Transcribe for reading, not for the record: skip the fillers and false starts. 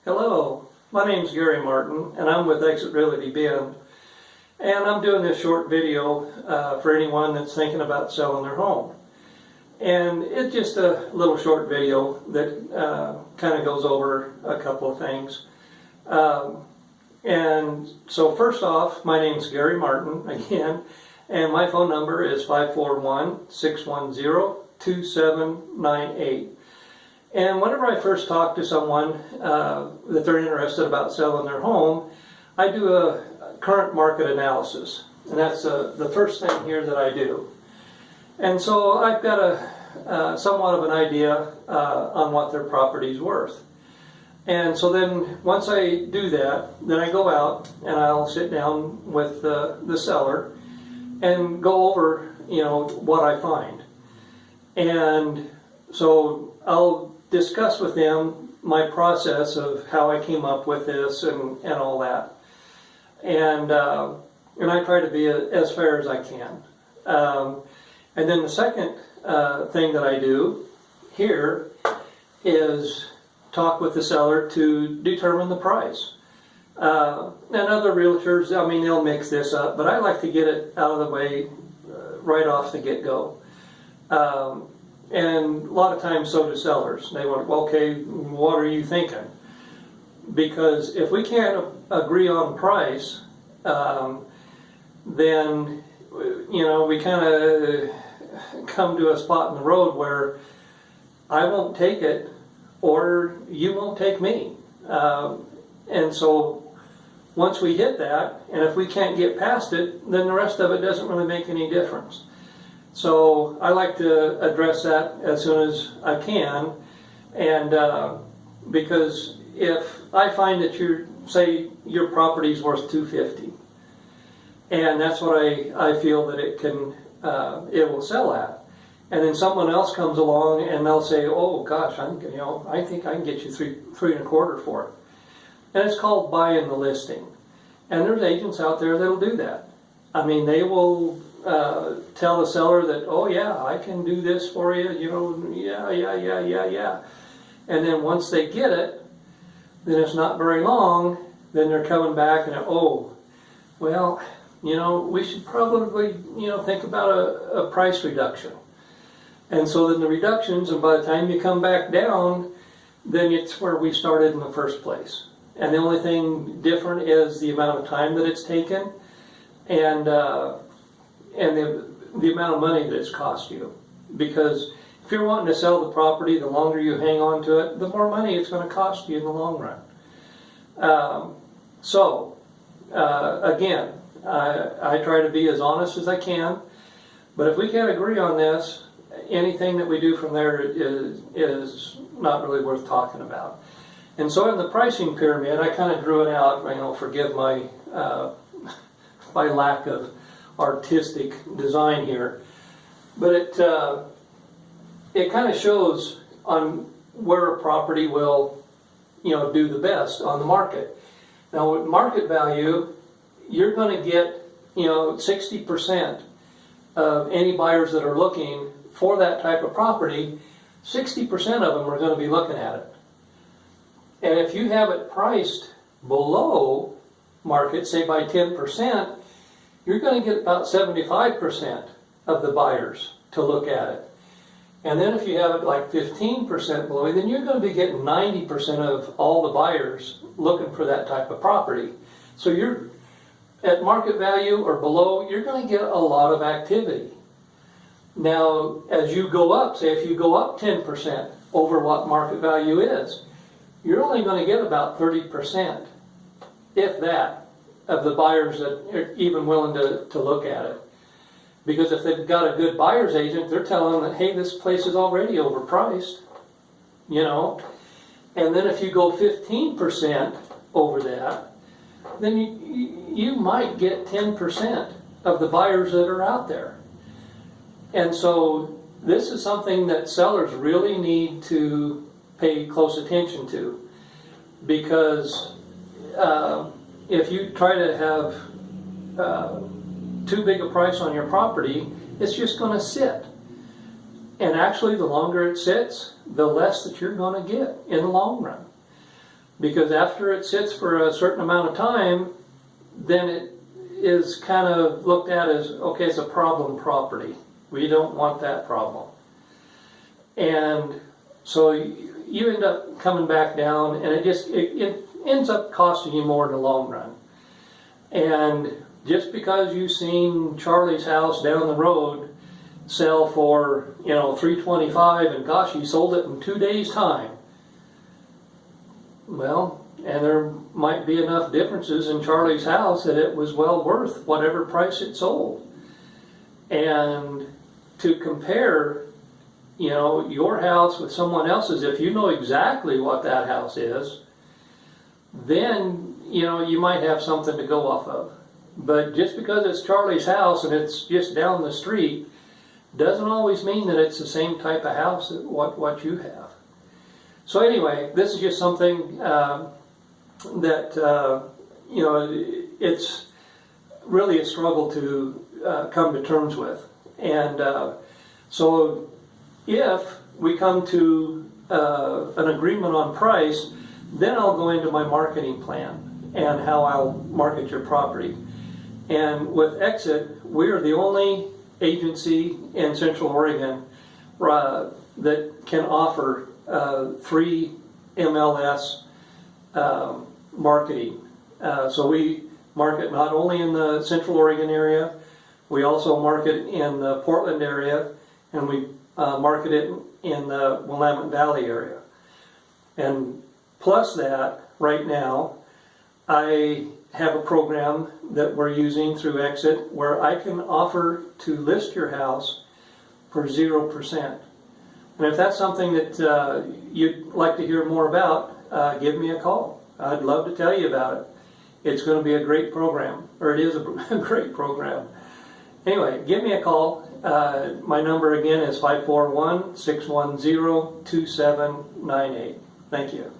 Hello, my name's Gary Martin and I'm with Exit Realty Bend, and I'm doing this short video for anyone that's thinking about selling their home. And it's just a little short video that kind of goes over a couple of things. And so first off, my name's Gary Martin again, and my phone number is 541-610-2798. And whenever I first talk to someone that they're interested about selling their home, I do a current market analysis. And that's the first thing here that I do. And so I've got a somewhat of an idea on what their property's worth. And so then once I do that, then I go out and I'll sit down with the seller and go over, what I find. And so I'll discuss with them my process of how I came up with this and all that. And I try to be as fair as I can. And then the second thing that I do here is talk with the seller to determine the price. And other realtors, they'll mix this up, but I like to get it out of the way right off the get-go. And a lot of times so do sellers. They want, okay, what are you thinking? Because if we can't agree on price, then, we kind of come to a spot in the road where I won't take it or you won't take me. And so once we hit that, and if we can't get past it, then the rest of it doesn't really make any difference. So I like to address that as soon as I can, and because if I find that say your property's worth $250, and that's what I feel that it will sell at, and then someone else comes along and they'll say, oh gosh, I think I can get you three and a quarter for it, and it's called buying the listing. And there's agents out there that'll do that. They will tell the seller that, oh yeah, I can do this for you, yeah. And then once they get it, then it's not very long, then they're coming back and, oh, well, we should probably, think about a price reduction. And so then the reductions, and by the time you come back down, then it's where we started in the first place. And the only thing different is the amount of time that it's taken, and the amount of money that it's cost you. Because if you're wanting to sell the property, the longer you hang on to it, the more money it's going to cost you in the long run. Again, I try to be as honest as I can, but if we can't agree on this, anything that we do from there is not really worth talking about. And so in the pricing pyramid, I kind of drew it out. Forgive my my lack of artistic design here, but it kind of shows on where a property will do the best on the market. Now with market value, you're going to get 60% of any buyers that are looking for that type of property. 60% of them are going to be looking at it. And if you have it priced below market, say by 10%, you're going to get about 75% of the buyers to look at it. And then if you have it like 15% below, then you're going to be getting 90% of all the buyers looking for that type of property. So you're at market value or below, you're going to get a lot of activity. Now, as you go up, say if you go up 10% over what market value is, you're only going to get about 30%, if that, of the buyers that are even willing to look at it. Because if they've got a good buyer's agent, they're telling them that, hey, this place is already overpriced, And then if you go 15% over that, then you might get 10% of the buyers that are out there. And so this is something that sellers really need to pay close attention to, because if you try to have too big a price on your property, it's just going to sit. And actually, the longer it sits, the less that you're going to get in the long run. because after it sits for a certain amount of time, then it is kind of looked at as, okay, it's a problem property. We don't want that problem. And so you end up coming back down, and it ends up costing you more in the long run. And just because you've seen Charlie's house down the road sell for, $325, and gosh, he sold it in 2 days' time. Well, and there might be enough differences in Charlie's house that it was well worth whatever price it sold. And to compare, your house with someone else's, if you know exactly what that house is, then, you might have something to go off of. But just because it's Charlie's house and it's just down the street, doesn't always mean that it's the same type of house that what you have. So anyway, this is just something that, it's really a struggle to come to terms with. And so if we come to an agreement on price, then I'll go into my marketing plan and how I'll market your property. And with Exit, we're the only agency in Central Oregon that can offer free MLS marketing. So we market not only in the Central Oregon area, we also market in the Portland area, and we market it in the Willamette Valley area. And plus that, right now, I have a program that we're using through Exit where I can offer to list your house for 0%. And if that's something that you'd like to hear more about, give me a call. I'd love to tell you about it. It's going to be a great program, or it is a great program. Anyway, give me a call. My number again is 541-610-2798. Thank you.